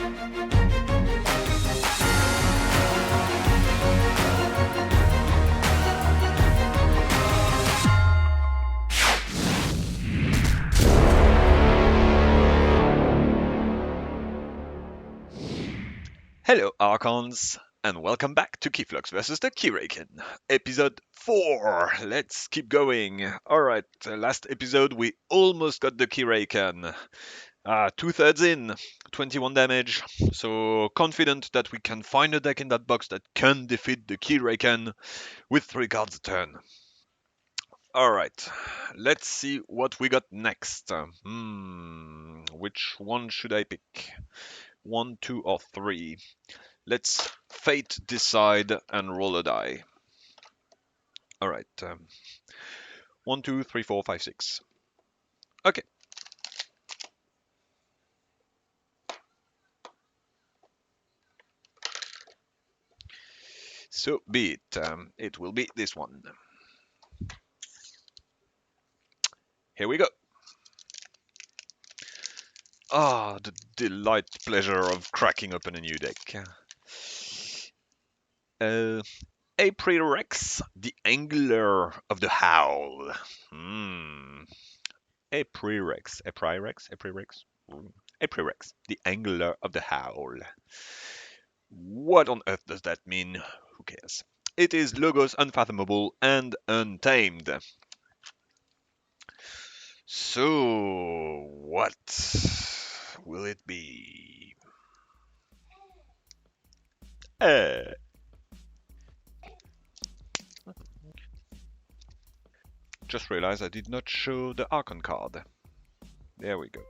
Hello Archons, and welcome back to KeyFlux versus the Keyraken, episode 4. Let's keep going. Alright, last episode we almost got the Keyraken. 2/3 in, 21 damage, so confident that we can find a deck in that box that can defeat the Keyraken with 3 cards a turn. Alright, let's see what we got next. Which one should I pick? 1, 2, or 3? Let's fate decide and roll a die. Alright. 1, 2, 3, 4, 5, 6. Okay. So be it. It will be this one. Here we go. Ah, the delight pleasure of cracking open a new deck. Aprirex, the Angler of the Howl. Aprirex, the Angler of the Howl. What on earth does that mean? Who cares? It is Logos Unfathomable and Untamed. So, what will it be? Just realized I did not show the Archon card. There we go.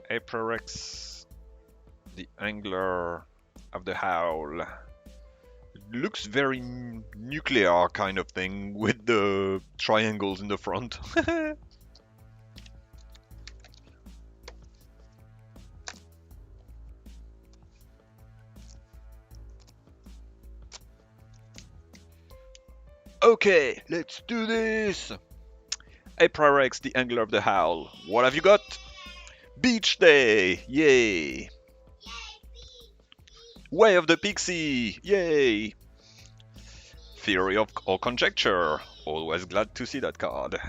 Aprirex, the Angler of the Howl. It looks very nuclear kind of thing with the triangles in the front. Okay, let's do this! Aprirex, the Angler of the Howl. What have you got? Beach Day! Yay! Way of the Pixie! Yay! Theory of or Conjecture. Always glad to see that card.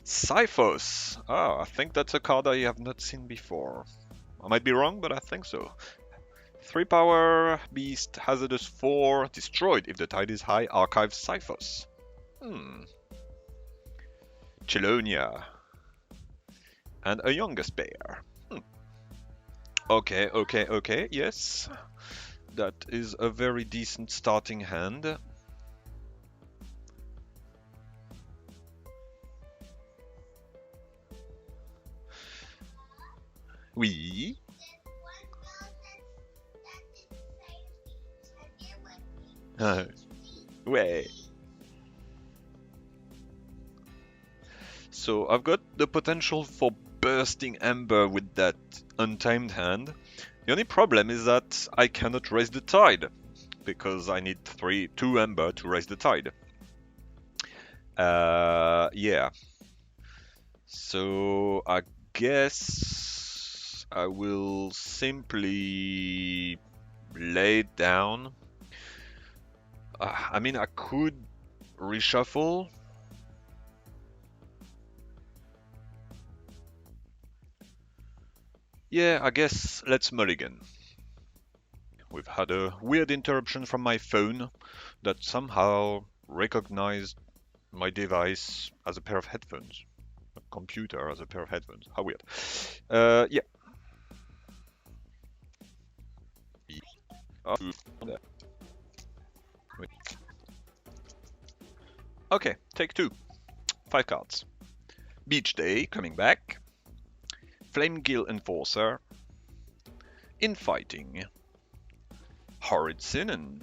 Cyphos. I think that's a card I have not seen before. I might be wrong, but I think so. 3 power, beast, hazardous 4, destroyed if the tide is high, archive Cyphos. Chelonia. And a youngest bear. Okay, yes. That is a very decent starting hand. Oui. Ouais. So I've got the potential for bursting Ember with that Untamed hand. The only problem is that I cannot raise the tide, because I need 2 Ember to raise the tide. Yeah. So I guess I will simply lay it down. I mean, I could reshuffle. Yeah, I guess let's mulligan. We've had a weird interruption from my phone that somehow recognized my device as a pair of headphones. A computer as a pair of headphones. How weird. Yeah. Okay, take 2. 5 cards. Beach Day coming back. Flamegill Enforcer. Infighting. Horrid Sinnen.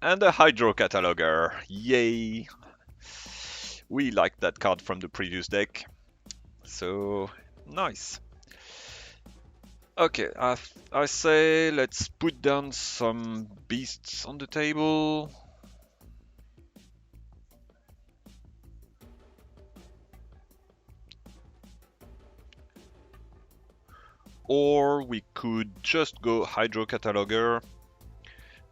And a Hydro Cataloger. Yay! We liked that card from the previous deck. So, nice. Okay, I say let's put down some beasts on the table. or we could just go Hydro Cataloger,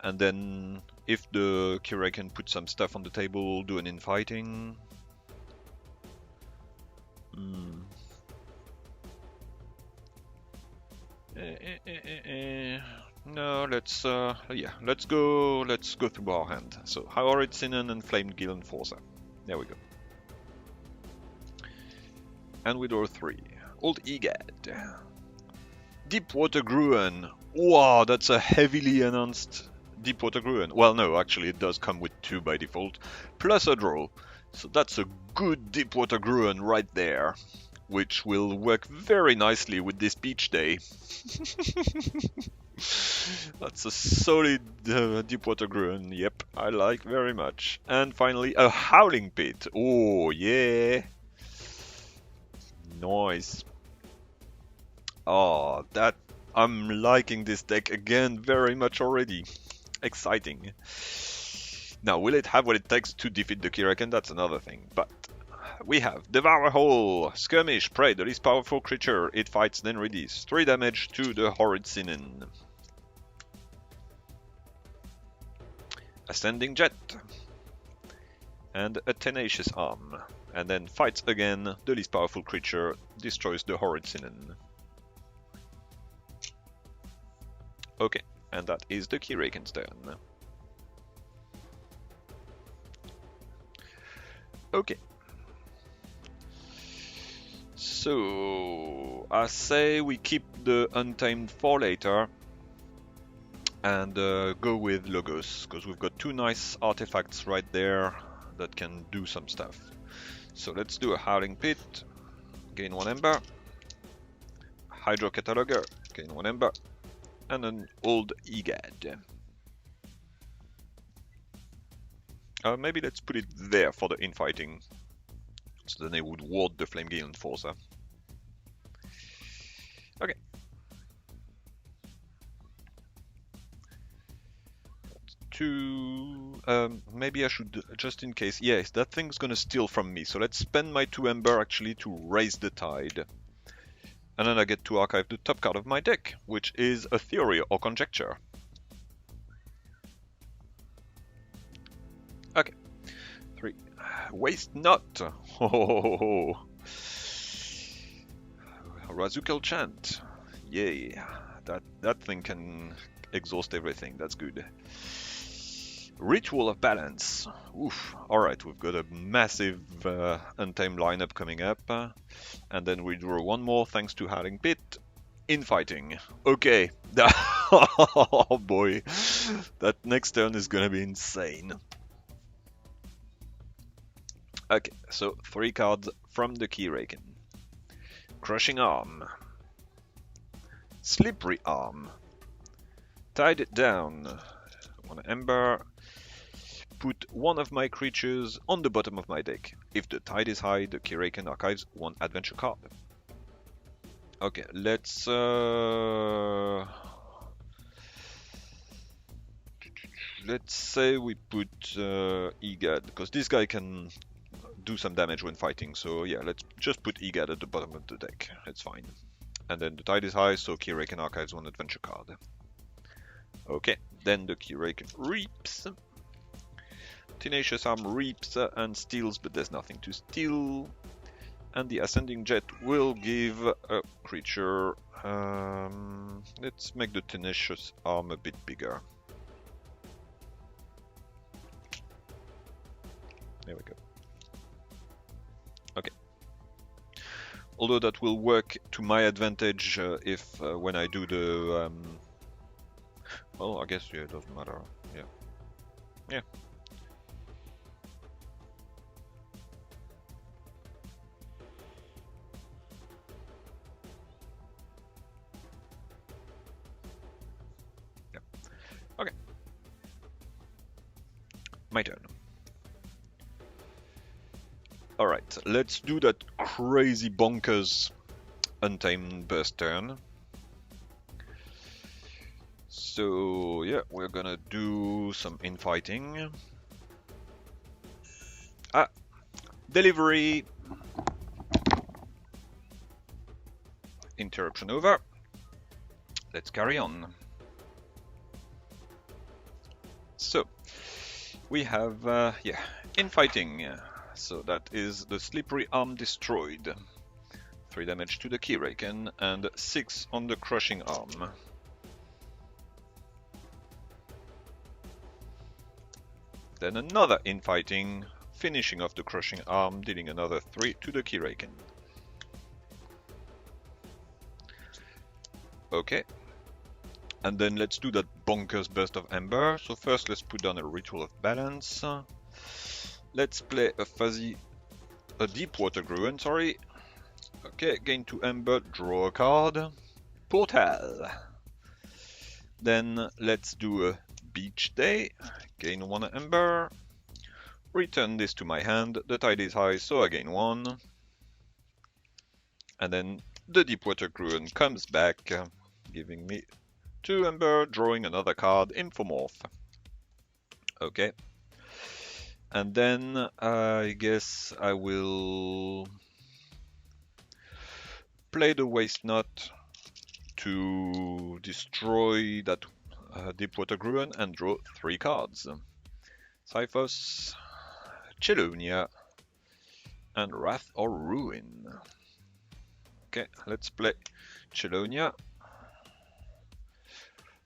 and then if the Keyraken put some stuff on the table, do an infighting. No, let's go through our hand. So Horrid Sinnen and Flamed Gil Enforcer. There we go. And we draw 3. Old Egad. Deepwater Gruen. Wow, that's a heavily enhanced Deepwater Gruen. Well, no, actually it does come with 2 by default, plus a draw. So that's a good Deepwater Gruen right there, which will work very nicely with this beach day. That's a solid Deepwater Gruen, yep, I like very much. And finally, a Howling Pit. Oh, yeah. Nice. Oh, that... I'm liking this deck again very much already. Exciting. Now, will it have what it takes to defeat the Keyraken? That's another thing, but... We have Devour Hole, Skirmish, Prey, the least powerful creature. It fights, then release 3 damage to the Horrid Sinnen. Ascending Jet. And a Tenacious Arm. And then fights again, the least powerful creature, destroys the Horrid Sinnen. Okay, and that is the Keyraken's turn. Okay. So, I say we keep the Untamed for later and go with Logos, because we've got 2 nice artifacts right there that can do some stuff. So let's do a Howling Pit, gain 1 Ember, Hydro Cataloger, gain 1 Ember, and an Old Egad. Maybe let's put it there for the infighting. So then they would ward the Flame Gale Enforcer. Okay. Maybe I should, just in case, yes, that thing's gonna steal from me, so let's spend my 2 Ember actually to raise the tide. And then I get to archive the top card of my deck, which is a Theory or Conjecture. Okay. 3. Waste Not. Oh, Razukal Chant. Yay. That thing can exhaust everything. That's good. Ritual of Balance. Oof. Alright, we've got a massive Untamed lineup coming up. And then we draw 1 more thanks to Howling Pit. Infighting. Okay. Oh boy. That next turn is gonna be insane. Okay, so 3 cards from the Keyraken. Crushing Arm. Slippery Arm. Tide It Down. 1 Ember. Put 1 of my creatures on the bottom of my deck. If the tide is high, the Keyraken archives 1 adventure card. Okay, let's say we put Egad, because this guy can do some damage when fighting, so yeah, let's just put Egad at the bottom of the deck, it's fine. And then the tide is high, so Keyraken archives 1 adventure card. Okay, then the Keyraken reaps. Tenacious Arm reaps and steals, but there's nothing to steal. And the Ascending Jet will give a creature... let's make the Tenacious Arm a bit bigger. There we go. Okay. Although that will work to my advantage if when I do the... well, I guess yeah, it doesn't matter. Yeah. Yeah. Okay. My turn. Alright, let's do that crazy bonkers Untamed Burst turn. So yeah, we're gonna do some infighting. Delivery. Interruption over. let's carry on. So, we have, infighting. So that is the slippery arm destroyed. 3 damage to the Keyraken and 6 on the crushing arm. Then another infighting, finishing off the crushing arm, dealing another 3 to the Keyraken. Okay. And then let's do that bonkers burst of ember. So first let's put down a ritual of balance. Let's play a deep water gruan, sorry. Okay, gain 2 ember, draw a card. Portal. Then let's do a beach day. Gain 1 ember. Return this to my hand. The tide is high, so I gain 1. And then the deep water gruan comes back, giving me 2 ember, drawing another card, Infomorph. Okay. And then I guess I will play the Waste Knot to destroy that Deepwater Gruan and draw 3 cards. Cyphos, Chelonia, and Wrath or Ruin. Okay, let's play Chelonia.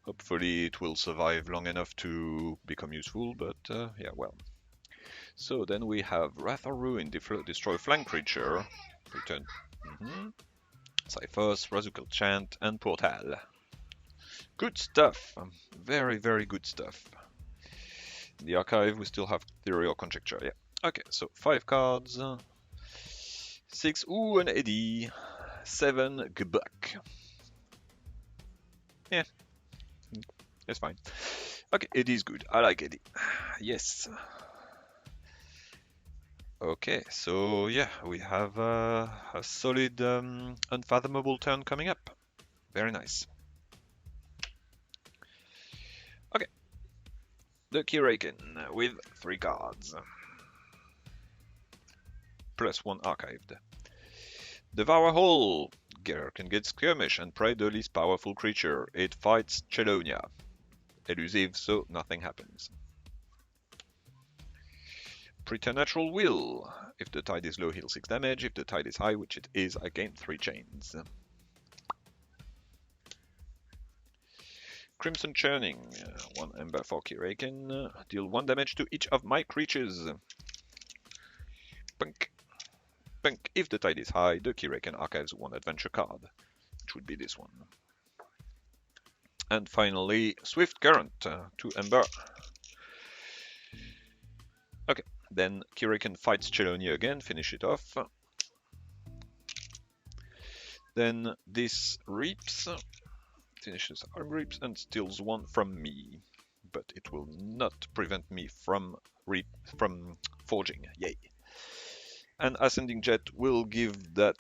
Hopefully it will survive long enough to become useful, but yeah, well. So then we have Wrath or Ruin, destroy flank creature, return Cyphos, Razukal Chant, and Portal. Good stuff, very, very good stuff. In the archive we still have Theory or Conjecture, yeah. Okay, so 5 cards, 6, ooh, an Eddie, 7, Gbuk. Yeah. It's fine. Okay, Eddie's good. I like Eddie. Yes. Okay, so yeah, we have a solid Unfathomable turn coming up. Very nice. Okay. The Keyraken with 3 cards. Plus 1 archived. Devour Howl. Keyraken gets Skirmish and prey the least powerful creature. It fights Chelonia. Elusive, so nothing happens. Preternatural Will. If the tide is low, heal 6 damage. If the tide is high, which it is, I gain 3 chains. Crimson Churning. 1 ember for Keyraken. Deal 1 damage to each of my creatures. Punk. Punk. If the tide is high, the Keyraken archives 1 adventure card, which would be this one. And finally, Swift Current, 2 ember. Okay, then Keyraken fights Chelonia again, finish it off. Then this Reaps, finishes Arm Reaps and steals 1 from me. But it will not prevent me from forging, yay. And Ascending Jet will give that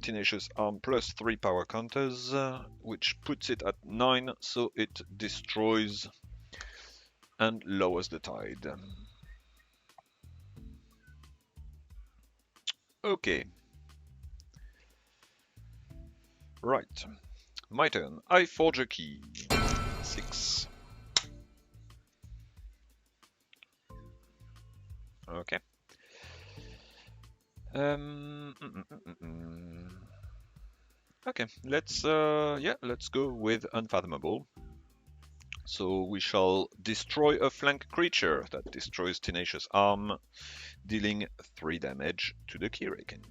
Tenacious Arm plus 3 power counters, which puts it at 9, so it destroys and lowers the tide. Okay. Right. My turn. I forge a key. 6. Okay. Okay, let's go with Unfathomable. So we shall destroy a flank creature that destroys Tenacious Arm, dealing 3 damage to the Keyraken.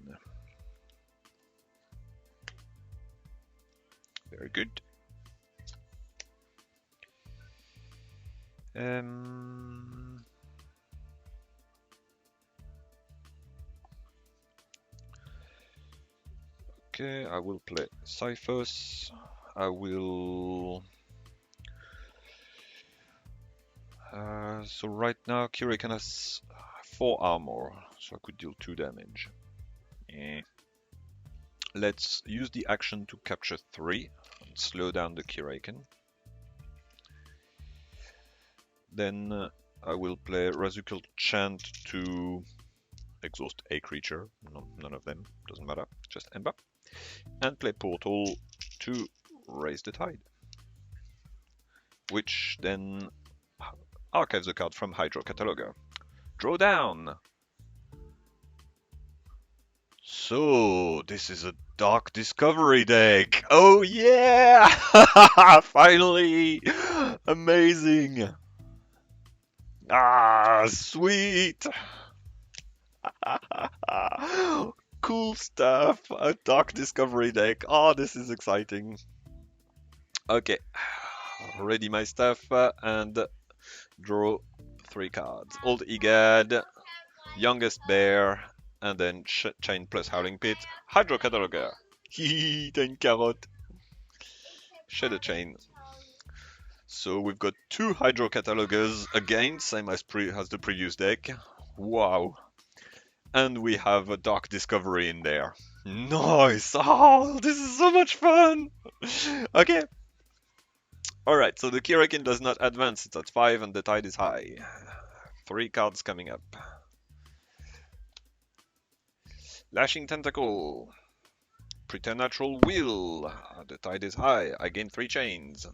Very good. Okay, I will play Cyphos. I will... so right now Keyraken has 4 armor, so I could deal 2 damage. Yeah. Let's use the action to capture 3 and slow down the Keyraken. Then I will play Razukal Chant to exhaust a creature. No, none of them, doesn't matter, just Ember. And play Portal to raise the tide, which then archives the card from Hydro Cataloger. Draw down. So, this is a Dark Discovery deck. Oh yeah! Finally! Amazing! Ah, sweet! Cool stuff! A Dark Discovery deck. Oh, this is exciting. Okay, ready my stuff and draw 3 cards. Old Egad, Youngest Bear, and then Chain plus Howling Pit. Hydro Cataloger. Hihi, t'as une carotte. Shadow Chain. So we've got 2 Hydro Catalogers again, same as the previous deck. Wow. And we have a Dark Discovery in there. Nice! Oh, this is so much fun! Okay. Alright, so the Keyraken does not advance, it's at 5 and the tide is high. 3 cards coming up. Lashing Tentacle. Preternatural Will. The tide is high, I gain 3 chains.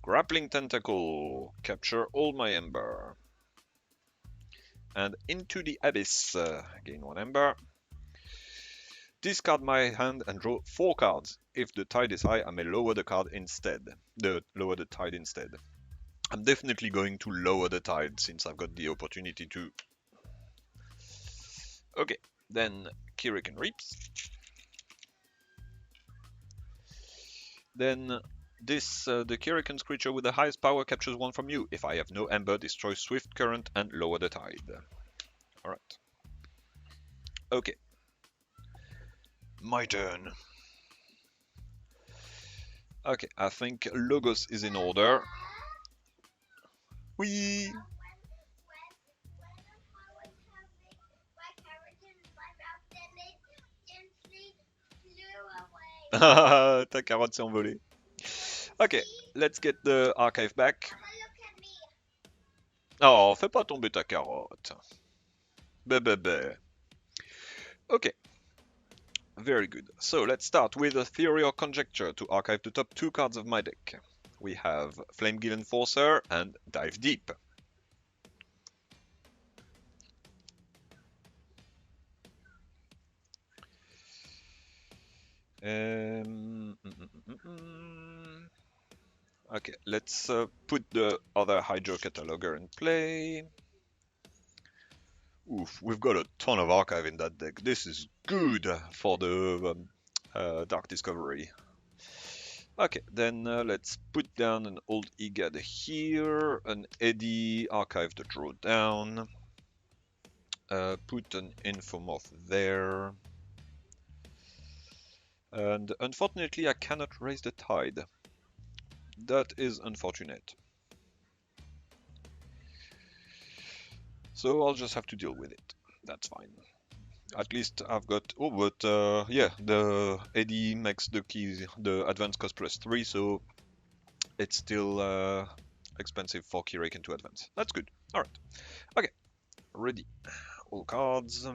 Grappling Tentacle. Capture all my Ember. And Into the Abyss. Gain 1 Ember. Discard my hand and draw 4 cards. If the tide is high, I may lower the card instead. Lower the tide instead. I'm definitely going to lower the tide since I've got the opportunity to. Okay, then Keyraken Reaps. Then this the Keyraken's creature with the highest power captures 1 from you. If I have no Ember, destroy Swift Current and lower the tide. Alright. Okay. My turn. Okay, I think Logos is in order. Whee! Ta carotte s'est envolée. Okay, let's get the archive back. Oh, fais pas tomber ta carotte. Bé. Okay. Very good. So let's start with a Theory or Conjecture to archive the top 2 cards of my deck. We have Flamegill Enforcer and Dive Deep. Okay, let's put the other Hydro Cataloger in play. Oof, we've got a ton of archive in that deck. This is good for the Dark Discovery. Okay, then let's put down an Old Egad here, an Eddy, archive the draw down, put an Infomorph there, and unfortunately I cannot raise the tide. That is unfortunate. So I'll just have to deal with it. That's fine. At least I've got. Oh, but yeah, the Eddy makes the keys, the advance cost +3, so it's still expensive for Keyraken to advance. That's good. All right. Okay. Ready. All cards.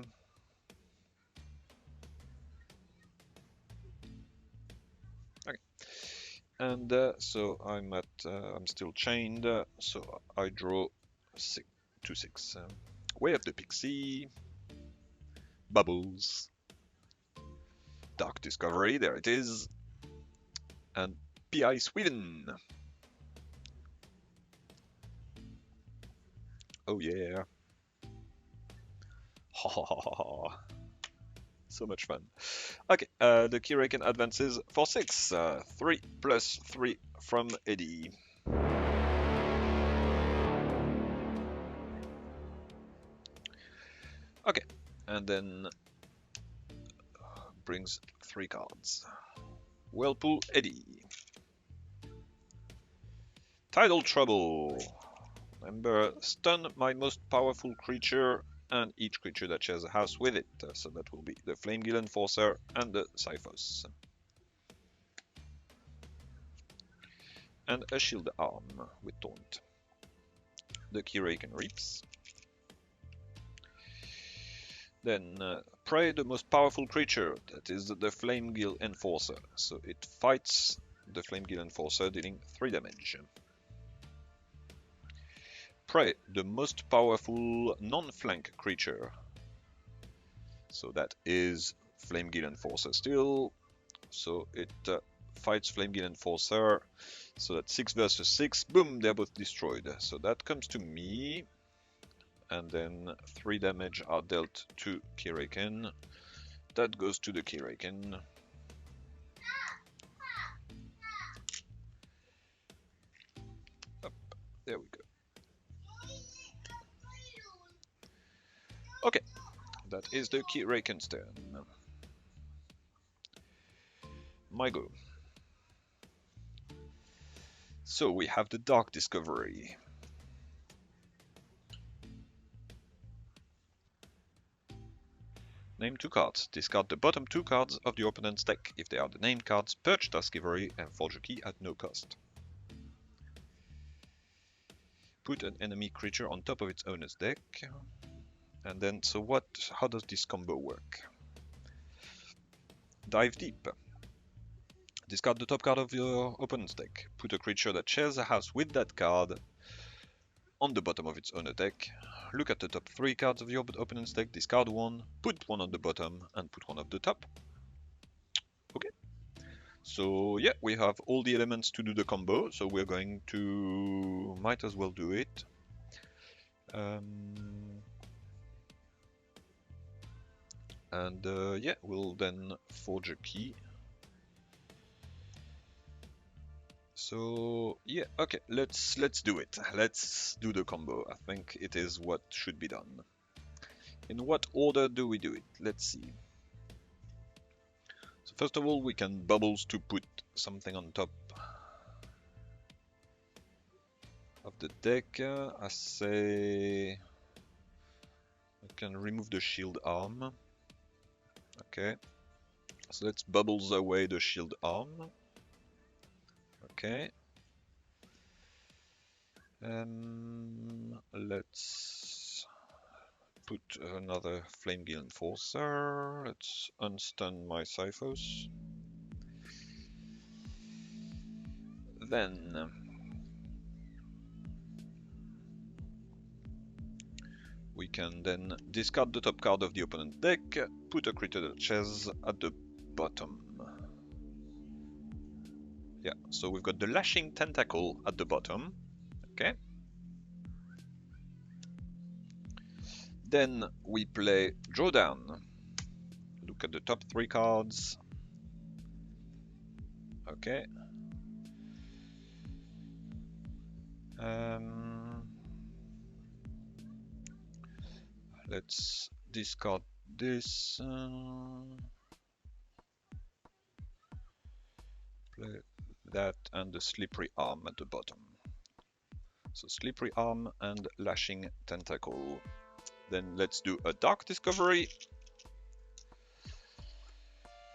Okay. And so I'm still chained. So I draw 2/6. Way of the Pixie. Bubbles. Dark Discovery, there it is. And PI Sweden. Oh yeah. Ha ha ha ha ha. So much fun. Okay, the Keyraken advances for 6. 3 plus 3 from Eddy. Okay, and then brings 3 cards. Whirlpool Eddy. Tidal Trouble. Remember, stun my most powerful creature and each creature that shares a house with it. So that will be the Flamegill Enforcer and the Cyphos. And a Shield Arm with Taunt. The Keyraken Reaps. Then Prey, the most powerful creature, that is the Flame Guild Enforcer. So it fights the Flame Guild Enforcer, dealing 3 damage. Prey, the most powerful non-flank creature. So that is Flame Guild Enforcer still. So it fights Flame Guild Enforcer. So that's 6 versus 6. Boom, they're both destroyed. So that comes to me. And then 3 damage are dealt to Keyraken. That goes to the Keyraken. Up, there we go. Okay, that is the Keyraken's turn. My go. So we have the Dark Discovery. Name 2 cards. Discard the bottom 2 cards of the opponent's deck. If they are the named cards, purge Discovery and forge a key at no cost. Put an enemy creature on top of its owner's deck. And then, so what? How does this combo work? Dive deep. Discard the top card of your opponent's deck. Put a creature that shares a house with that card on the bottom of its owner deck. Look at the top 3 cards of your opponent's deck, discard 1, put 1 on the bottom, and put 1 at the top. Okay. So yeah, we have all the elements to do the combo, so we're going to... might as well do it. Yeah, we'll then forge a key. So yeah, okay, let's do it. Let's do the combo. I think it is what should be done. In what order do we do it? Let's see. So first of all, we can bubbles to put something on top of the deck. I say I can remove the shield arm. Okay, so let's bubbles away the shield arm. Okay. Let's put another Flame Guild Enforcer. Let's unstun my Cyphos. Then we can then discard the top card of the opponent's deck, put a creature that shares at the bottom. Yeah, so we've got the Lashing Tentacle at the bottom. Okay. Then we play Drawdown. Look at the top 3 cards. Okay. Let's discard this. Play that and the Slippery Arm at the bottom. So Slippery Arm and Lashing Tentacle. Then let's do a Dark Discovery.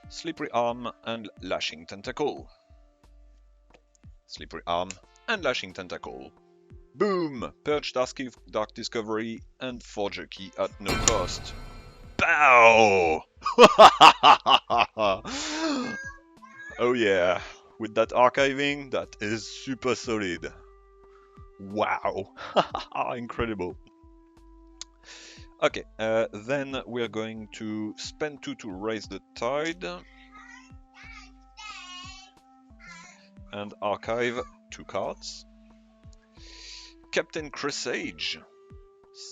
Slippery Arm and Lashing Tentacle. Slippery Arm and Lashing Tentacle. Boom! Purge Dark Discovery and forge a key at no cost. Bow! Oh yeah, with that archiving, that is super solid. Wow! Incredible. Okay, then we're going to spend 2 to raise the tide. And archive 2 cards. Captain Cresage.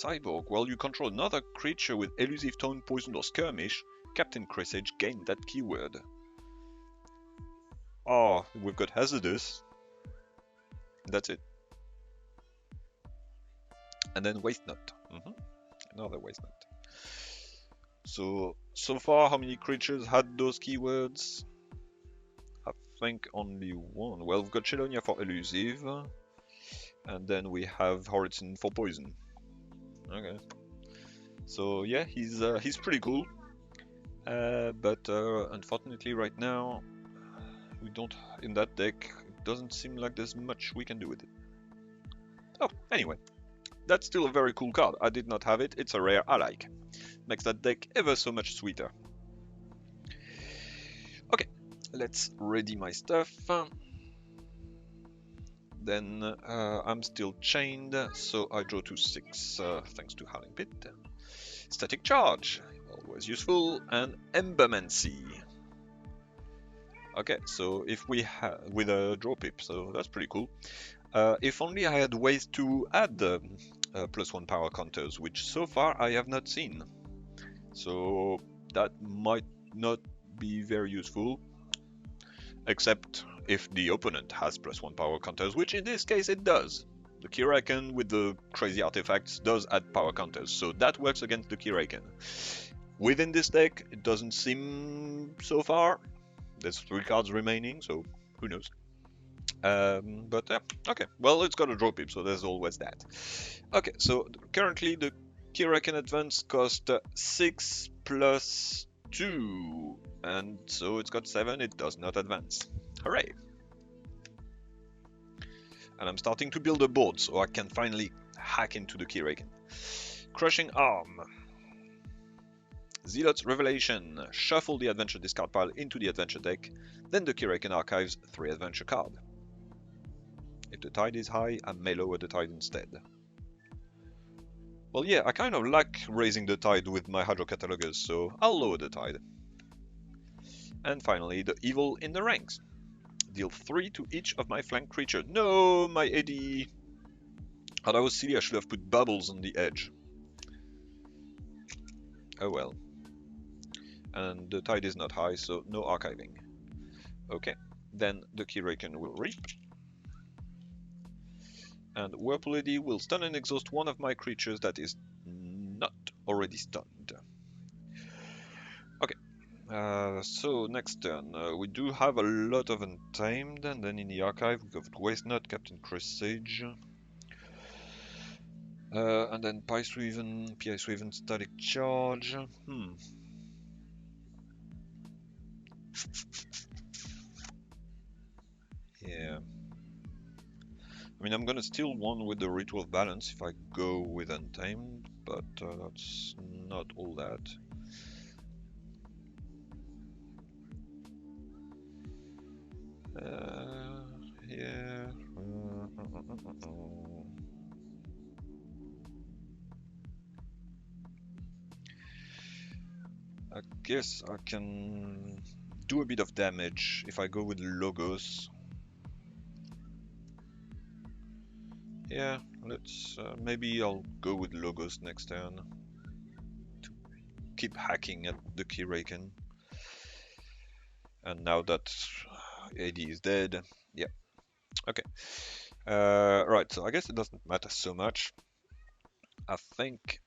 Cyborg. While you control another creature with elusive, taunt, poison, or skirmish, Captain Cresage gained that keyword. Oh, we've got Hazardous. That's it. And then Waste Nut. Another Waste Nut. So far, how many creatures had those keywords? I think only 1. Well, we've got Chelonia for elusive. And then we have Horizon for poison. Okay. So yeah, he's pretty cool. But unfortunately right now, we don't, in that deck, it doesn't seem like there's much we can do with it. Oh, anyway. That's still a very cool card. I did not have it. It's a rare I like. Makes that deck ever so much sweeter. Okay, let's ready my stuff. Then I'm still chained, so I draw to 6 thanks to Howling Pit. Static Charge, always useful, and Embermancy. Okay, so if we have with a draw pip, so that's pretty cool. If only I had ways to add +1 power counters, which so far I have not seen. So that might not be very useful, except if the opponent has +1 power counters, which in this case it does. The Keyraken with the crazy artifacts does add power counters, so that works against the Keyraken. Within this deck, it doesn't seem so far. There's 3 cards remaining, so who knows. But okay, well, it's got a draw pip, so there's always that. Okay, so currently the Keyraken advance cost 6 plus 2, and so it's got 7, it does not advance. Hooray! And I'm starting to build a board, so I can finally hack into the Keyraken. Crushing Arm. Zealot's Revelation. Shuffle the adventure discard pile into the adventure deck, then the Keyraken archives 3 adventure cards. If the tide is high, I may lower the tide instead. Well, yeah, I kind of like raising the tide with my Hydro Catalogers, so I'll lower the tide. And finally, the Evil in the Ranks. Deal 3 to each of my flank creatures. No, my AD. Oh, that was silly, I should have put bubbles on the edge. Oh well. And the tide is not high, so no archiving. Okay, then the Keyraken will reap. And Whirlpool AD will stun and exhaust one of my creatures that is not already stunned. Okay, so next turn, we do have a lot of Untamed, and then in the archive we got Waste Not, Captain Presage, and then PI Sweven, Static Charge. Yeah. I mean, I'm gonna steal one with the Ritual of Balance if I go with Untamed, but that's not all that. Yeah. I guess I can do a bit of damage if I go with Logos. Yeah, let's maybe I'll go with Logos next turn to keep hacking at the Keyraken. And now that AD is dead, yeah, okay. Right, so I guess it doesn't matter so much. I think,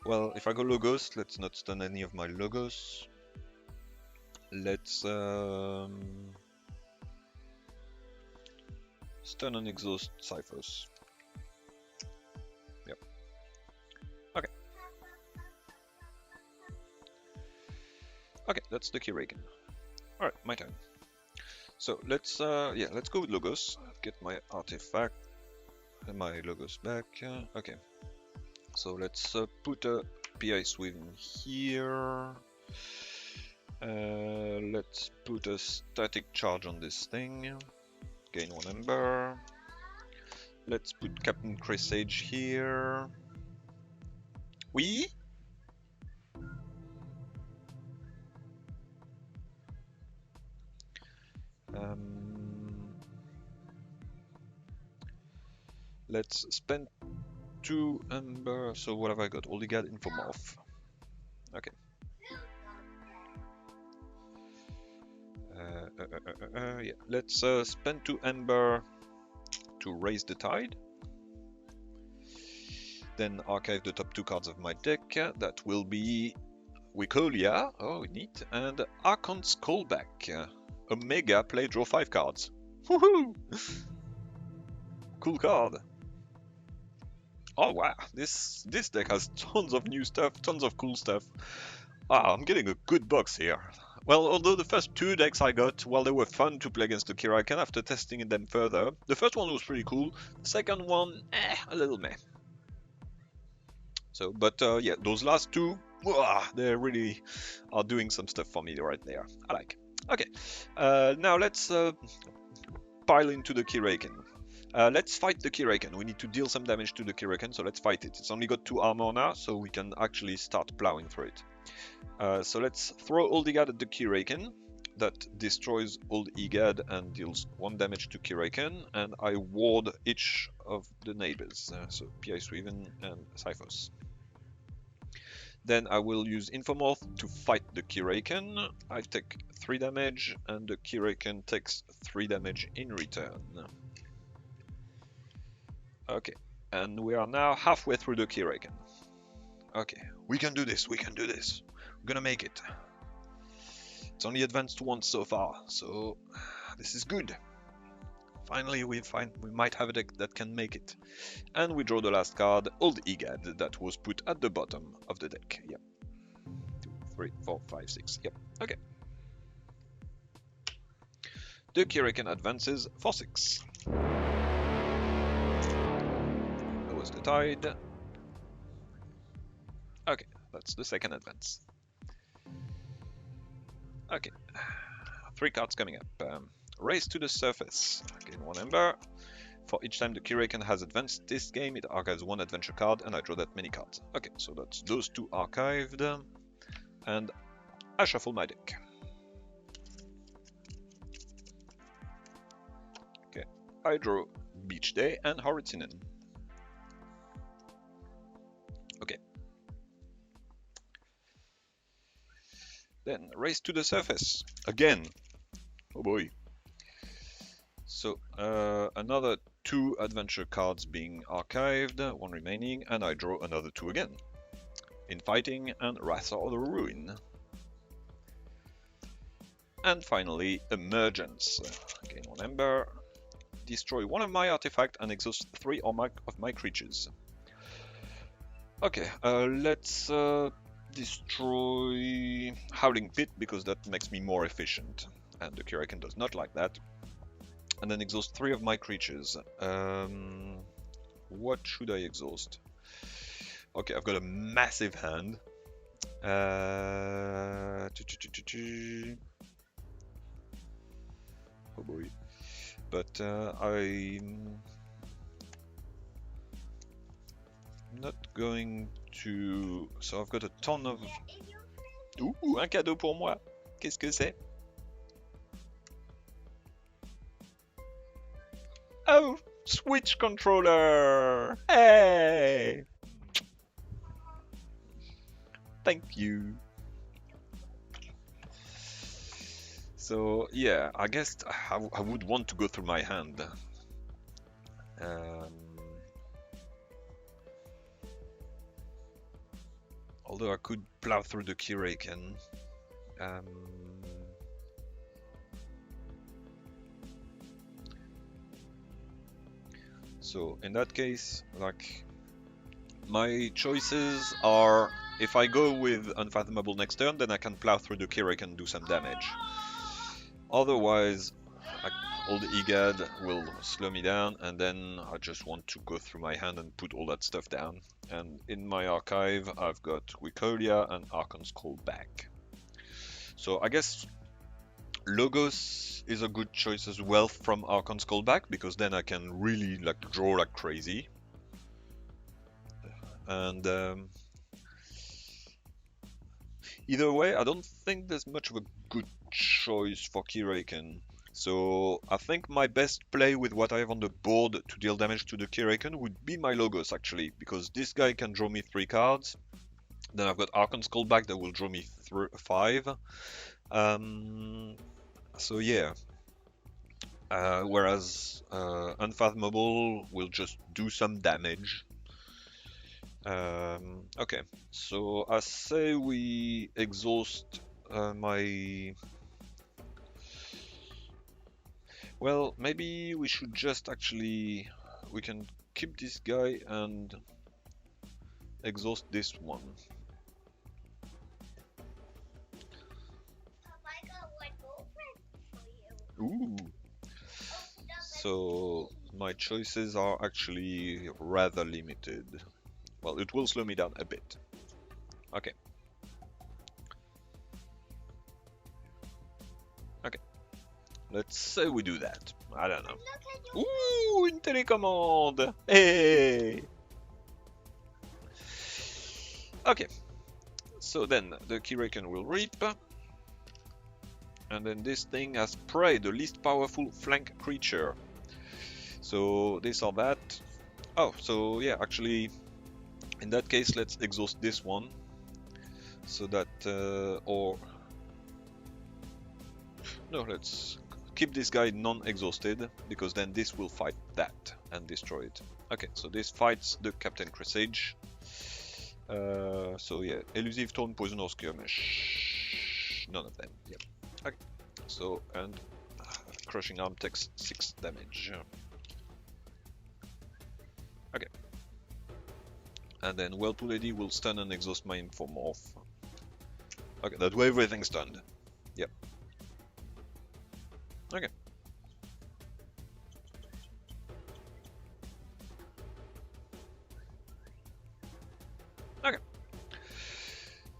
well, if I go Logos, let's not stun any of my Logos. Let's stun and exhaust Cyphos. Yep. Okay. Okay, that's the Keyraken. Alright, my turn. So let's go with Logos. Get my artifact and my Logos back. Okay. So let's put a PI Sweven here. Let's put a Static Charge on this thing. Gain 1 Ember. Let's put Captain Presage here. Oui? Let's spend 2 Ember. So what have I got? Oligad Infomorph. Okay. Yeah. Let's spend 2 Ember to raise the tide. Then archive the top 2 cards of my deck. That will be Wicolia, oh neat, and Archon's Callback. Omega, play, draw 5 cards. Woohoo! Cool card. Oh wow, this deck has tons of new stuff, tons of cool stuff. Ah, I'm getting a good box here. Well, although the first two decks I got, well, they were fun to play against the Keyraken after testing them further. The first one was pretty cool. The second one, a little meh. So, but yeah, those last two, they really are doing some stuff for me right there. I like. Okay, now let's pile into the Keyraken. Let's fight the Keyraken. We need to deal some damage to the Keyraken, so let's fight it. It's only got 2 armor now, so we can actually start plowing through it. So let's throw Old Egad at the Keyraken. That destroys Old Egad and deals 1 damage to Keyraken, and I ward each of the neighbors, so P.I. Sweven and Cyphos. Then I will use Infomorph to fight the Keyraken. I take 3 damage, and the Keyraken takes 3 damage in return. Okay, and we are now halfway through the Keyraken. Okay, we can do this, we can do this. We're gonna make it. It's only advanced once so far, so this is good. Finally, we might have a deck that can make it. And we draw the last card, Old Egad, that was put at the bottom of the deck. Yep. 2, 3, 4, 5, 6. Yep. Okay. The Keyraken advances for 6. Lowers the tide. Okay, that's the second advance. Okay, 3 cards coming up. Race to the surface. Gain 1 ember. For each time the Keyraken has advanced this game, it archives 1 adventure card, and I draw that many cards. Okay, so that's those 2 archived, and I shuffle my deck. Okay, I draw Beach Day and Horitzinen. Okay. Then race to the surface again. Oh boy. So another 2 adventure cards being archived, 1 remaining, and I draw another 2 again. Infighting and Wrath of the Ruin. And finally, Emergence. Gain 1 ember. Destroy 1 of my artifacts and exhaust 3 of my creatures. Okay, let's destroy Howling Pit because that makes me more efficient. And the Keyraken does not like that. And then exhaust 3 of my creatures. What should I exhaust? Okay, I've got a massive hand. Oh boy. But I'm not going to... So I've got a ton of... Ouh, un cadeau pour moi. Qu'est-ce que c'est? Oh, Switch controller! Hey! Thank you. So yeah, I guess I would want to go through my hand. Although I could plow through the Keyraken. So in that case, like, my choices are, if I go with Unfathomable next turn, then I can plow through the Keyraken and do some damage. Otherwise, Old Egad will slow me down, and then I just want to go through my hand and put all that stuff down. And in my archive, I've got Wicolia and Archon's Callback. So I guess Logos is a good choice as well from Archon's Callback, because then I can really like draw like crazy. And either way, I don't think there's much of a good choice for Keyraken. So I think my best play with what I have on the board to deal damage to the Keyraken would be my Logos, actually, because this guy can draw me 3 cards. Then I've got Archon's Callback that will draw me 5. So yeah. Whereas Unfathomable will just do some damage. Okay, so I say we exhaust my... Well, maybe we should just actually... We can keep this guy and exhaust this one. Ooh. So my choices are actually rather limited. Well, it will slow me down a bit. Okay. Okay. Let's say we do that. I don't know. Ooh, une télécommande! Hey! Okay. So then the Keyraken will reap. And then this thing has Prey, the least powerful flank creature. So this or that. Oh, so yeah, actually, in that case, let's exhaust this one. So that, or... No, let's keep this guy non-exhausted, because then this will fight that and destroy it. Okay, so this fights the Captain Cresage. So yeah, elusive, taunt, poison, or skirmish. None of them. Yep. Okay. So, and crushing arm takes 6 damage. Okay. And then Whirlpool Lady will stun and exhaust my Infomorph. Okay, that way everything's stunned. Yep. Okay. Okay.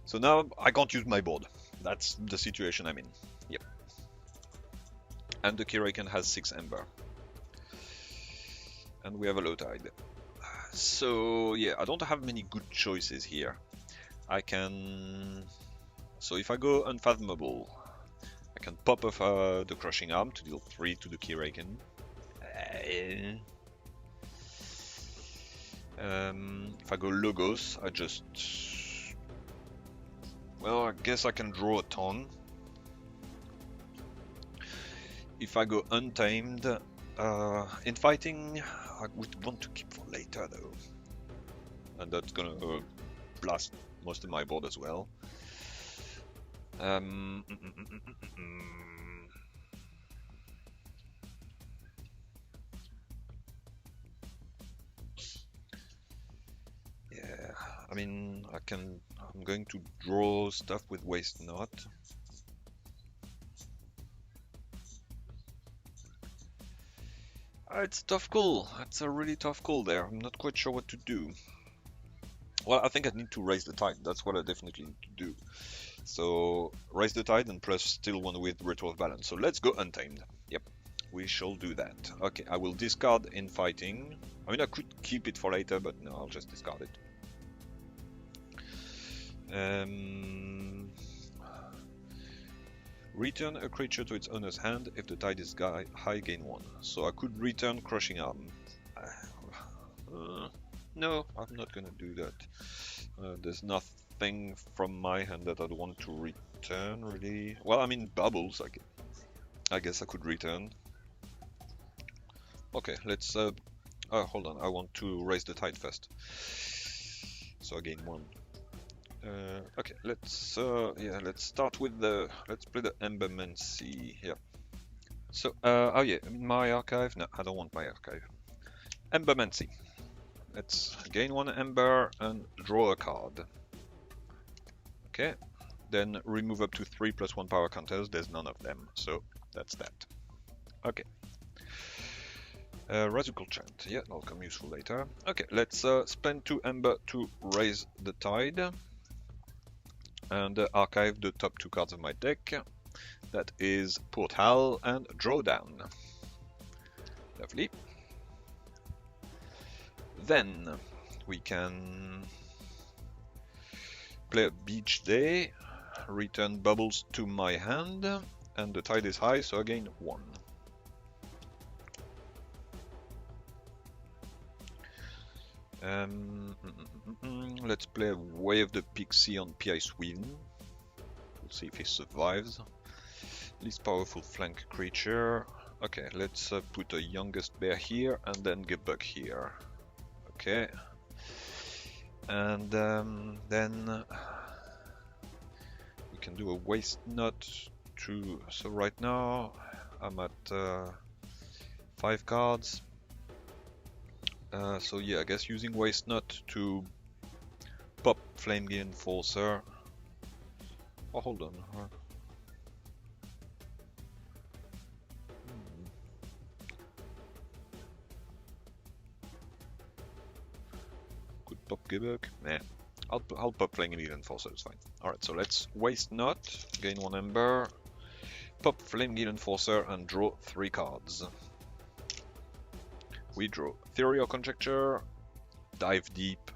So now I can't use my board. That's the situation I'm in. Yep. And the Keyraken has 6 Ember. And we have a low tide. So yeah, I don't have many good choices here. I can... So if I go Unfathomable, I can pop off the Crushing Arm to deal 3 to the Keyraken. If I go Logos, I just... Well, I guess I can draw a ton. If I go Untamed, in fighting, I would want to keep for later though. And that's gonna blast most of my board as well. Yeah, I mean, I'm going to draw stuff with Waste Not. It's a tough call. It's a really tough call there. I'm not quite sure what to do. Well, I think I need to raise the tide. That's what I definitely need to do. So raise the tide and plus still one with Ritual of Balance. So let's go Untamed. Yep, we shall do that. Okay, I will discard in fighting. I mean, I could keep it for later, but no, I'll just discard it. Return a creature to its owner's hand. If the tide is high, gain 1. So I could return Crushing Arm. No, I'm not gonna do that. There's nothing from my hand that I'd want to return, really. Well, I mean, Bubbles, I guess I could return. Okay, let's... oh, hold on, I want to raise the tide first. So I gain 1. Okay, let's start with let's play the Embermancy. Yeah. So, oh yeah, my archive. No, I don't want my archive. Embermancy. Let's gain 1 Ember and draw a card. Okay. Then remove up to 3 + 1 power counters. There's none of them, so that's that. Okay. Radical Chant. Yeah, that'll come useful later. Okay, let's spend 2 Ember to raise the tide. And archive the top 2 cards of my deck. That is Port Howl and Drawdown. Lovely. Then we can play a Beach Day, return Bubbles to my hand, and the tide is high, so I gain 1. Let's play Wave the Pixie on P.I. Sweden. We'll see if he survives. Least powerful flank creature. Okay, let's put a Youngest Bear here and then Gebuk here. Okay. And then we can do a Waste Nut to... So right now I'm at 5 cards. So yeah, I guess using Waste Nut to pop Flamegate Enforcer. Oh, hold on. Gebuk? Nah. I'll pop Flaming Gale Enforcer, it's fine. Alright, so let's waste not, gain 1 Ember, pop Flaming Gale Enforcer and draw 3 cards. We draw Theory or Conjecture, Dive Deep,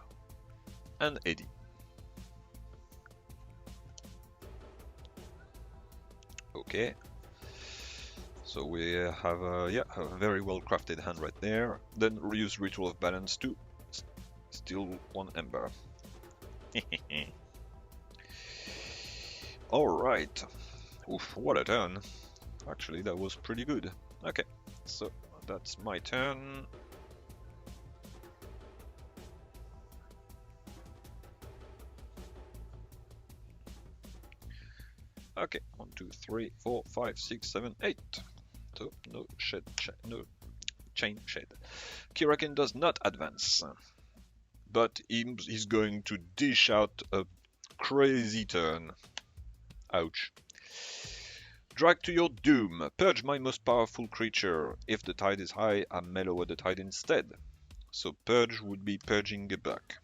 and Eddy. Okay. So we have a very well crafted hand right there. Then use Ritual of Balance to steal 1 Ember. Alright. Oof, what a turn. Actually, that was pretty good. Okay, so that's my turn. Okay, 1, 2, 3, 4, 5, 6, 7, 8. So no chain shed. Keyraken does not advance, but he's going to dish out a crazy turn. Ouch. Drag to your doom. Purge my most powerful creature. If the tide is high, I may lower the tide instead. So purge would be purging a buck.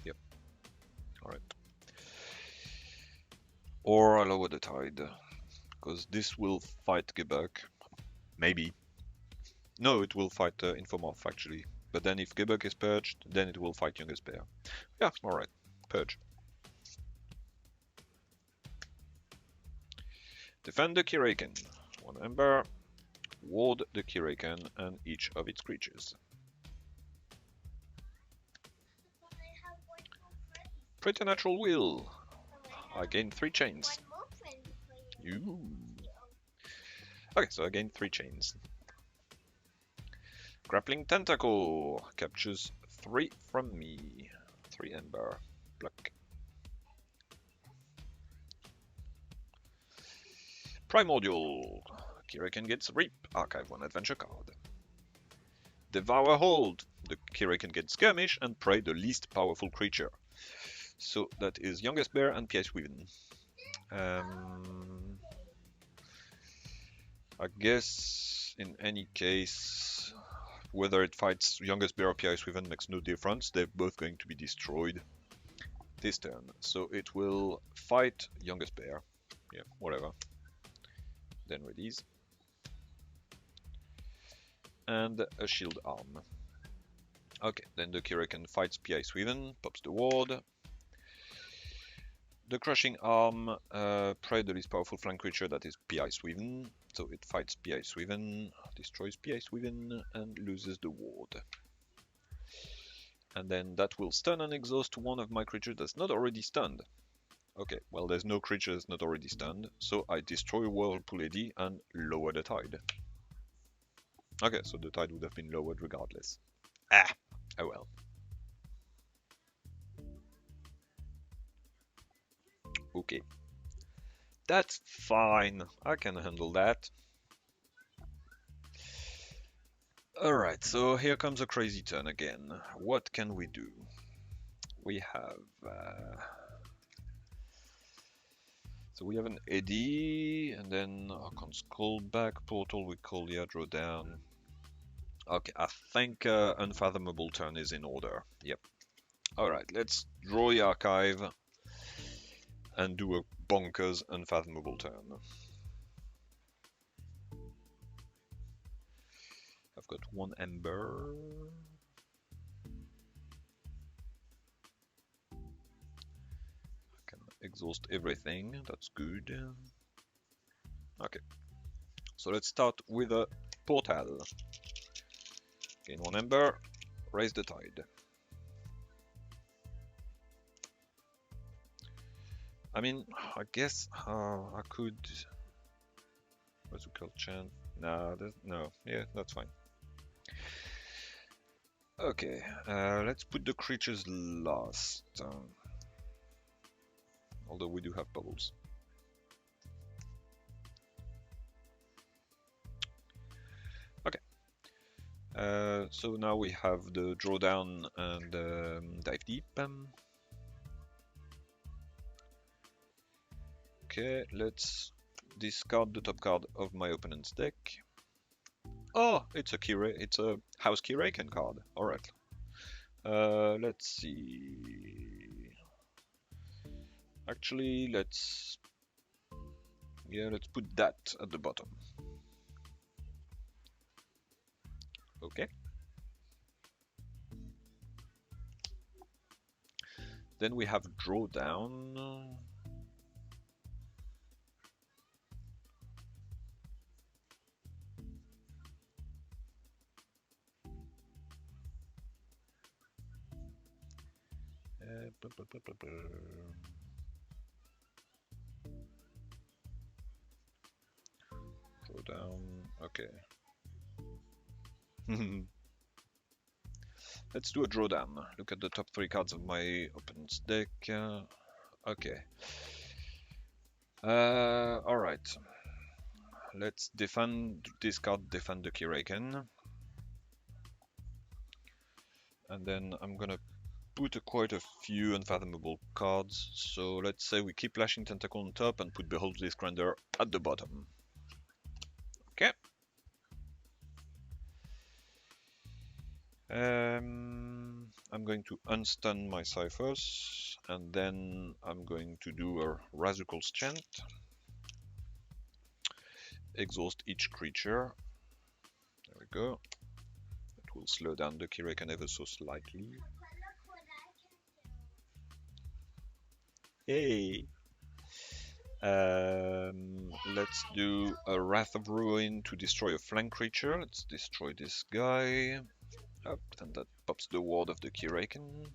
Yep. Alright. Or I lower the tide. Because this will fight Gebuk. Maybe. No, it will fight Infomorph actually. But then if Gebuk is purged, then it will fight Youngest Bear. Yeah, alright. Purge. Defend the Keyraken. 1 Ember. Ward the Keyraken and each of its creatures. Preternatural Will. I gain 3 chains. Ooh. Okay, so I gain 3 chains. Grappling Tentacle captures 3 from me. 3 Ember. Pluck. Primordial. Keyraken gets Reap. Archive 1 adventure card. Devour Hold. The Keyraken gets Skirmish and Prey the least powerful creature. So that is Youngest Bear and P.I. Sweven. I guess in any case, whether it fights Youngest Bear or P.I. Sweven makes no difference. They're both going to be destroyed this turn. So it will fight Youngest Bear. Yeah, whatever. Then release. And a Shield Arm. Okay, then the Keyraken fights P.I. Sweven, pops the ward. The Crushing Arm, prey the least powerful flank creature, that is P.I. Sweven. So it fights P.I. Sweven, destroys P.I. Sweven, and loses the ward. And then that will stun and exhaust one of my creatures that's not already stunned. Okay, well there's no creature that's not already stunned, so I destroy Whirlpool Eddy and lower the tide. Okay, so the tide would have been lowered regardless. Ah, oh well. Okay. That's fine, I can handle that. Alright, so here comes a crazy turn again. What can we do? We have... So we have an Eddy, and then Archon's Callback, Portal we call, yeah, draw down. Okay, I think Unfathomable turn is in order. Yep. Alright, let's draw the archive and do a bonkers Unfathomable turn. I've got 1 Ember. I can exhaust everything, that's good. Okay, so let's start with a Portal. Gain 1 Ember, raise the tide. I mean, I guess I could... What's it called? Chant? Nah, no, yeah, that's fine. Okay, let's put the creatures last. Although we do have bubbles. Okay. So now we have the drawdown and dive deep. Okay, let's discard the top card of my opponent's deck. Oh, it's a House Keyraken card. All right. Let's see. Actually, let's put that at the bottom. Okay. Then we have drawdown. Drawdown. Okay. Let's do a drawdown. Look at the top 3 cards of my opponent's deck. Okay. Alright. Let's defend this card, defend the Keyraken. And then I'm gonna put quite a few unfathomable cards. So let's say we keep Lashing Tentacle on top and put Behold this Grandeur at the bottom. Okay. I'm going to unstun my Cyphers, and then I'm going to do a Razukhal's Chant. Exhaust each creature. There we go. That will slow down the Keyraken ever so slightly. Hey! Let's do a Wrath of Ruin to destroy a flank creature. Let's destroy this guy. Up, and that pops the ward of the Keyraken.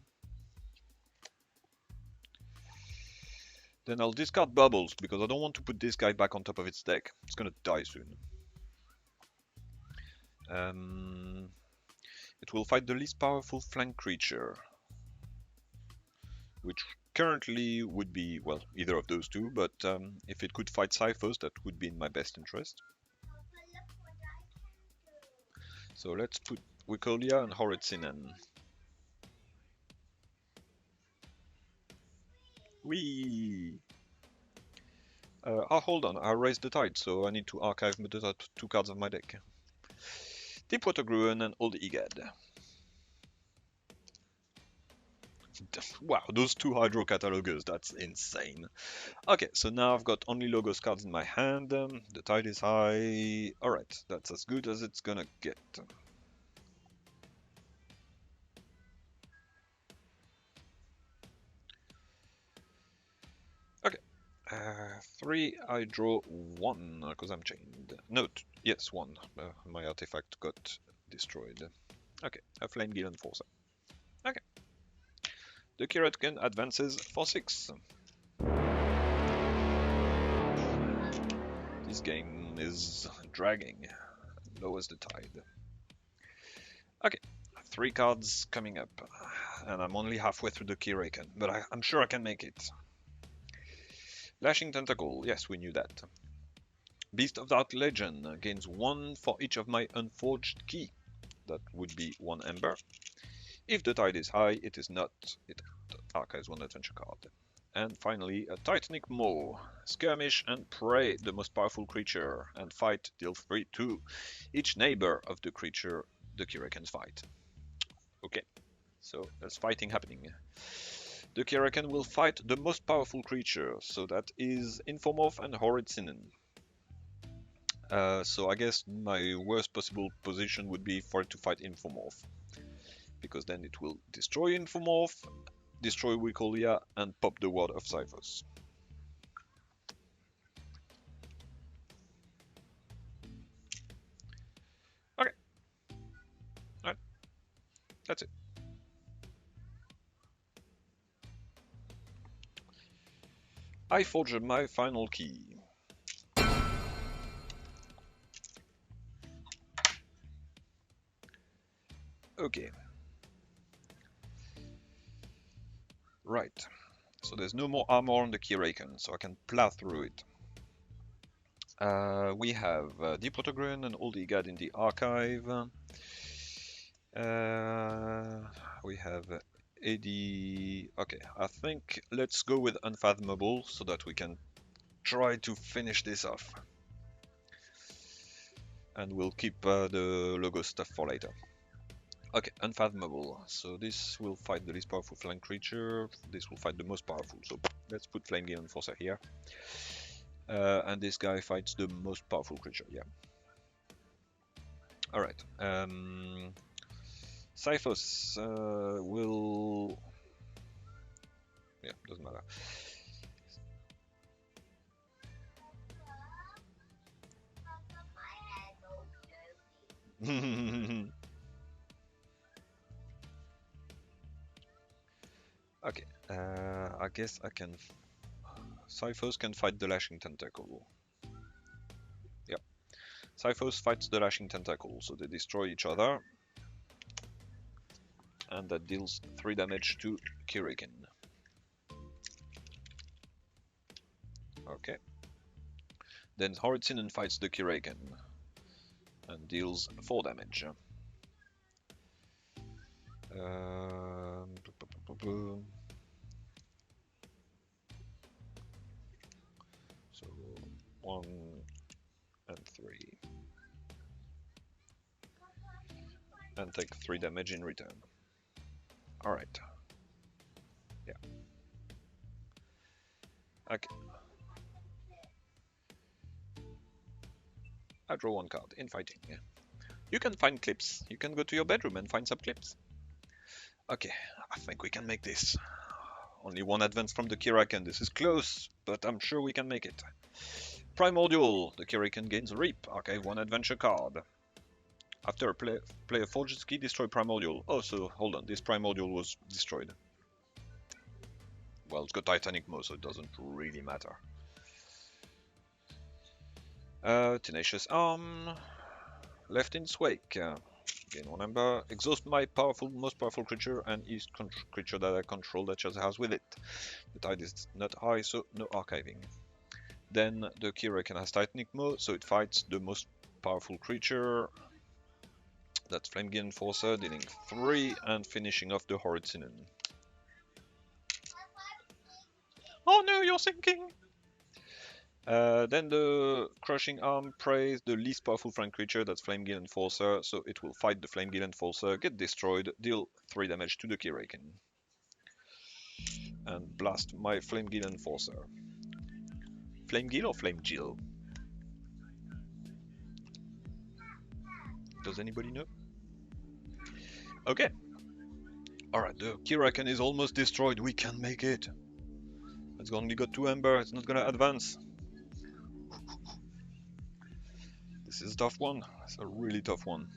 Then I'll discard Bubbles, because I don't want to put this guy back on top of its deck. It's gonna die soon. It will fight the least powerful flank creature, which currently would be, well, either of those two, but if it could fight Cyphers, that would be in my best interest. So let's put Wikolia and Horrid Sinan. Whee! Hold on, I raised the tide, so I need to archive the top 2 cards of my deck. Deepwater Gruen and Old Egad. Wow, those 2 Hydro Catalogers, that's insane. Okay, so now I've got only Logos cards in my hand. The tide is high. Alright, that's as good as it's gonna get. Okay. 3, I draw 1, because I'm chained. No, yes, 1. My artifact got destroyed. Okay, a Flame Gill Enforcer. Okay. The Keyraken advances for 6. This game is dragging. Lowers the tide. Okay, 3 cards coming up. And I'm only halfway through the Keyraken, but I'm sure I can make it. Lashing Tentacle, yes, we knew that. Beast of Dark Legend gains 1 for each of my unforged key. That would be 1 Ember. If the tide is high, it is not. It archives 1 adventure card. And finally, a Titanic Maw. Skirmish and Prey, the most powerful creature, and fight deal 3 to each neighbor of the creature the Keyraken's fight. Okay, so there's fighting happening. The Keyraken will fight the most powerful creature, so that is Infomorph and Horrid Sinan. So I guess my worst possible position would be for it to fight Infomorph, because then it will destroy Infomorph, destroy Wikolia, and pop the ward of Cyphers. Okay. Alright. That's it. I forge my final key. Okay. Right. So there's no more armor on the Keyraken, so I can plow through it. We have Deepwater Gruen and Old Egad in the archive. We have AD. Okay, I think let's go with Unfathomable so that we can try to finish this off. and we'll keep the logo stuff for later. Okay, Unfathomable. So this will fight the least powerful flying creature. This will fight the most powerful. So let's put Flame Gale Enforcer here. And this guy fights the most powerful creature. Yeah. All right. Cyphos will. Yeah, doesn't matter. Okay, I guess I can. Cyphos can fight the Lashing Tentacle. Yep. Cyphos fights the Lashing Tentacle, so they destroy each other. And that deals 3 damage to Keyraken. Okay. Then Horitsinen fights the Keyraken and deals 4 damage. So 1 and 3. And take 3 damage in return. Alright. Yeah. Okay. I draw 1 card in fighting. You can find clips. You can go to your bedroom and find some clips. Okay, I think we can make this. Only 1 advance from the Keyraken. This is close, but I'm sure we can make it. Primordial. The Keyraken gains Reap. Archive 1 adventure card. After a player forges key, destroy Primordial. Oh, so hold on. This Primordial was destroyed. Well, it's got Titanic Maw, so it doesn't really matter. Tenacious Arm. Left in Wake. Gain 1 ember. Exhaust my most powerful creature and each creature that I control that just has with it. The tide is not high, so no archiving. Then the Keyraken has Titanic Maw, so it fights the most powerful creature. That's Flame Gale Enforcer, dealing 3 and finishing off the Horitsinen. Oh no, you're sinking! Then the Crushing Arm prays the least powerful flying creature, that's Flame Gale Enforcer, so it will fight the Flame Gale Enforcer, get destroyed, deal 3 damage to the Keyraken. And blast my Flame Gale Enforcer. Flame Gale or Flame Gale? Does anybody know? Okay. Alright, the Keyraken is almost destroyed, we can make it. It's only got 2 ember, it's not gonna advance. This is a tough one. It's a really tough one.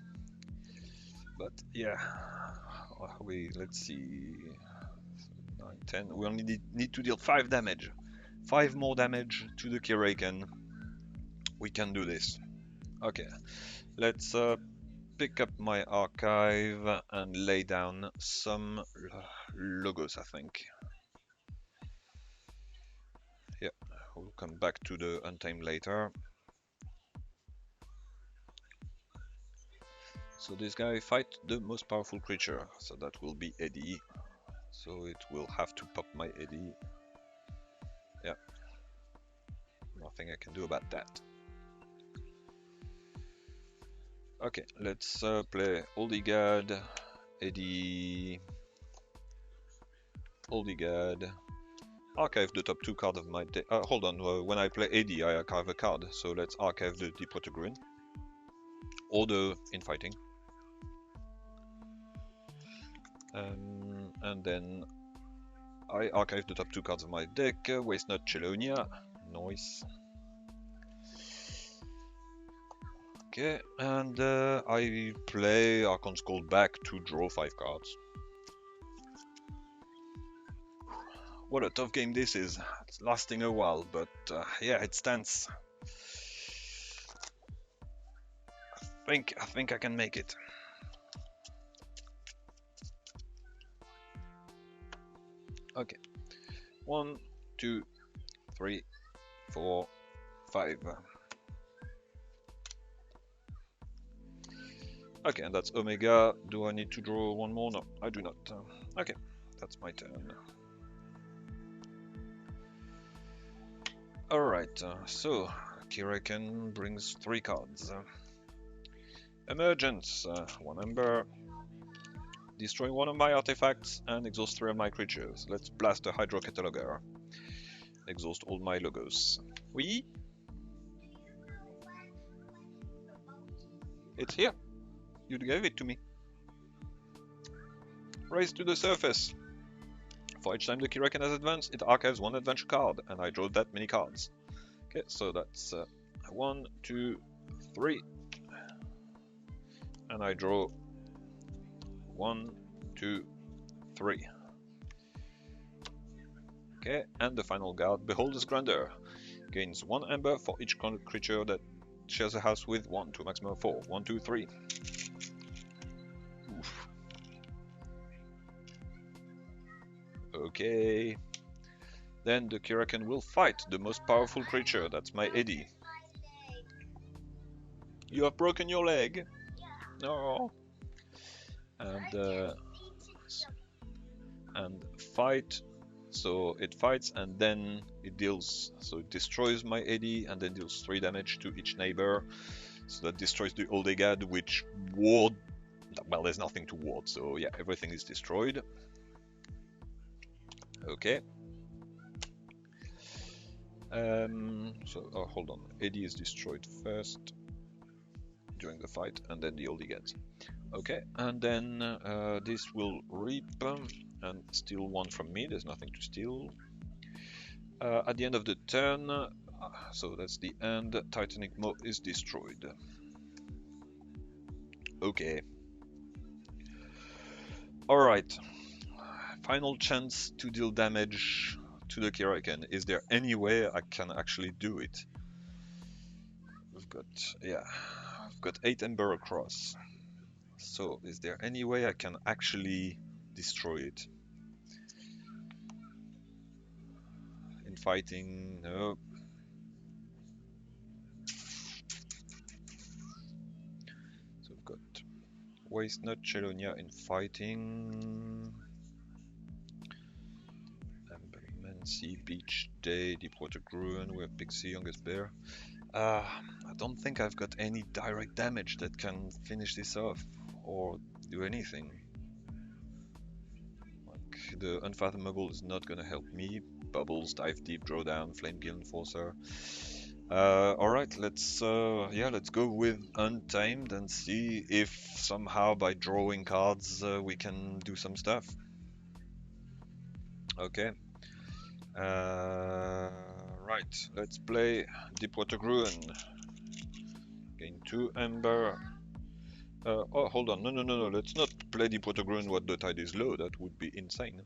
But yeah, let's see. 9, 10. We only need to deal 5 damage. 5 more damage to the Keyraken. We can do this. Okay, let's pick up my archive and lay down some logos, I think. Yeah, we'll come back to the Untamed later. So this guy fights the most powerful creature, so that will be Eddie. So it will have to pop my Eddie. Yeah. Nothing I can do about that. Okay, let's play Oldigad, Eddie, Oldigad. Archive the top 2 cards of my deck. Hold on, when I play Eddie, I archive a card. So let's archive the Deep Water Green. Or the Infighting. And then I archive the top 2 cards of my deck. Waste Not Chelonia. Nice. Okay, and I play Archon's Call back to draw 5 cards. What a tough game this is. It's lasting a while, but yeah, it stands. I think I can make it. Okay. 1, 2, 3, 4, 5. Okay, and that's Omega. Do I need to draw 1 more? No, I do not. Okay, that's my turn. Alright, so Keyraken brings 3 cards. Emergence, 1 ember. Destroy 1 of my artifacts and exhaust 3 of my creatures. Let's blast a Hydro Cataloger. Exhaust all my logos. Oui? It's here. You gave it to me. Raise to the surface. For each time the Keyraken has advanced, it archives 1 adventure card, and I draw that many cards. Okay, so that's 1, 2, 3. And I draw 1, 2, 3. Okay, and the final guard, Beholder's Grandeur. Gains 1 ember for each creature that shares a house with 1 to a maximum of 4. 1, 2, 3. Oof. Okay. Then the Keyraken will fight the most powerful creature, that's my Eddie. You have broken your leg. No. And fight. So it fights and then it deals. So it destroys my Eddie and then deals 3 damage to each neighbor. So that destroys the Old Egad, which ward. Well, there's nothing to ward, so yeah, everything is destroyed. Okay. Hold on. Eddie is destroyed first during the fight, and then the Old Egad. Okay, and then this will reap and steal 1 from me. There's nothing to steal. At the end of the turn, so that's the end, Titanic Maw is destroyed. Okay. Alright. Final chance to deal damage to the Keyraken. Is there any way I can actually do it? We've got 8 ember across. So is there any way I can actually destroy it? In fighting, no. So we've got Waste Nut, Chelonia in fighting. Sea, Beach Day, Deepwater Gruen, we have Pixie, Youngest Bear. I don't think I've got any direct damage that can finish this off or do anything. Like, the Unfathomable is not gonna help me. Bubbles, Dive Deep, Draw Down, Flame Guild Enforcer. Alright, let's go with Untamed and see if somehow by drawing cards we can do some stuff. Okay. Right, let's play Deepwater Gruen. Gain 2 ember. Oh, hold on, no, let's not play Deepwater Gruen while the tide is low, that would be insane.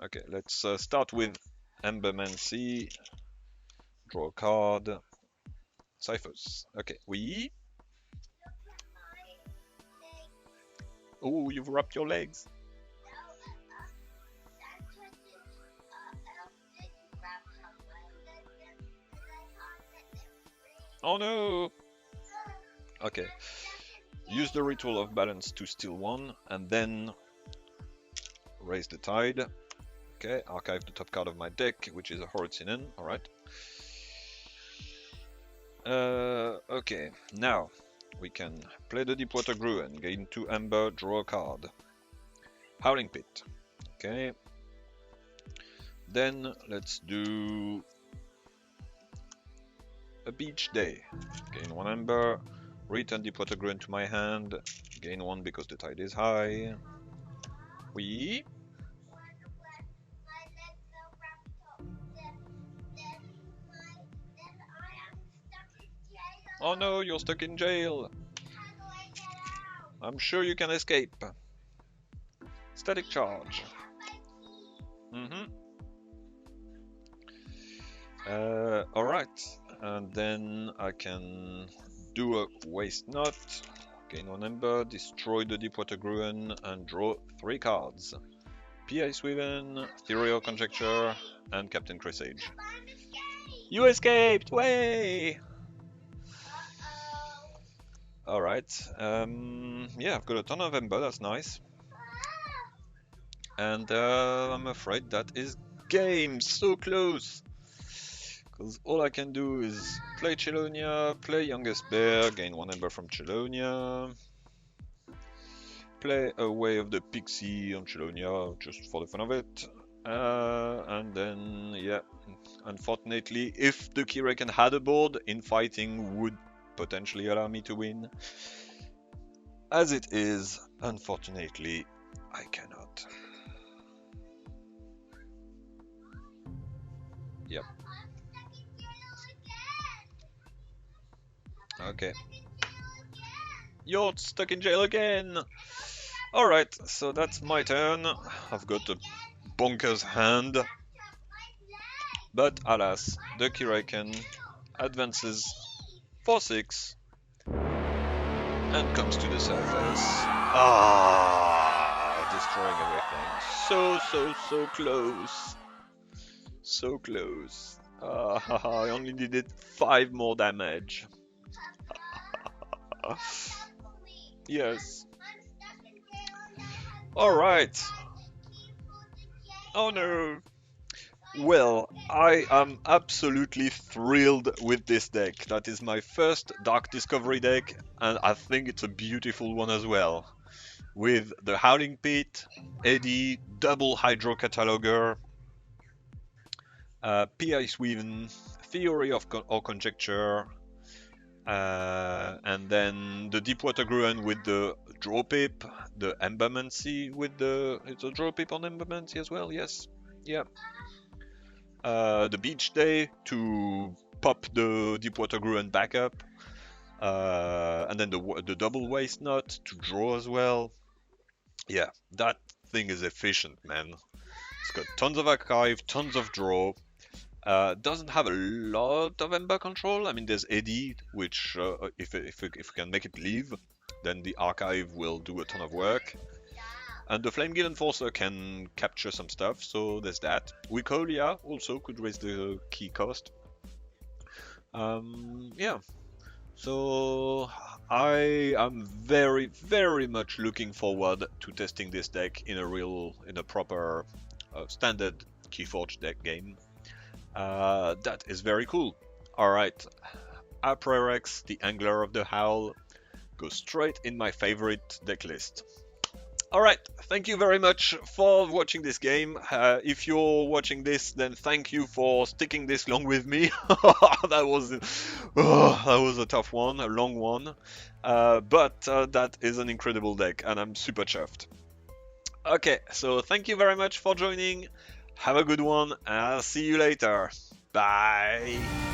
Okay, let's start with Embermancy. Draw a card. Cyphers. Okay, we. Oh, you've wrapped your legs. Oh no! Okay. Use the Ritual of Balance to steal 1, and then raise the tide. Okay, archive the top card of my deck, which is a Horotsinen. Alright. Okay, now we can play the Deepwater Gruen, gain 2 ember, draw a card. Howling Pit. Okay. Then let's do a Beach Day. Gain 1 ember, return Deepwater Gruen to my hand, gain 1 because the tide is high. We. Oh no, you're stuck in jail. I'm sure you can escape. Static charge. Alright. And then I can do a Waste Nut, gain 1 ember, destroy the Deepwater Gruen, and draw 3 cards. P.I. Sweven, Ethereal Conjecture, and Captain Cresage. You escaped! Way! Alright, yeah, I've got a ton of ember, that's nice. And I'm afraid that is game, so close! Because all I can do is play Chelonia, play Youngest Bear, gain 1 Ember from Chelonia, play a Way of the Pixie on Chelonia just for the fun of it, and then, yeah, unfortunately, if the Keyraken had a board, infighting would potentially allow me to win. As it is, unfortunately, I cannot. Yep. Okay. You're stuck in jail again! Alright, so that's my turn. I've got a bonkers hand. But alas, the Keyraken advances for 6 and comes to the surface. Ah, destroying everything. So close. So close. I only needed 5 more damage. Yes. Alright. Oh no. Well, I am absolutely thrilled with this deck. That is my first Dark Discovery deck, and I think it's a beautiful one as well. With the Howling Pit, Eddy, double Hydro Cataloger, PI Sweven, Theory of or Conjecture, and then the Deepwater Gruan with the Draw Pip, the Embermancy with the... It's a Draw Pip on Embermancy as well, yes. Yeah. The Beach Day to pop the Deepwater Gruan back up, and then the double Waste Nut to draw as well. Yeah, that thing is efficient, man. It's got tons of archive, tons of draw. Doesn't have a lot of Ember control. I mean, there's Eddy, which if we can make it leave, then the archive will do a ton of work. And the Flameguild Enforcer can capture some stuff, so there's that. Wicolia also could raise the key cost. Yeah, so I am very much looking forward to testing this deck in a proper standard KeyForge deck game. That is very cool. Alright, Aprirex, the Angler of the Howl, goes straight in my favorite deck list. Alright, thank you very much for watching this game. If you're watching this, then thank you for sticking this long with me. that was a tough one, a long one. But that is an incredible deck, and I'm super chuffed. Okay, so thank you very much for joining. Have a good one, and I'll see you later. Bye!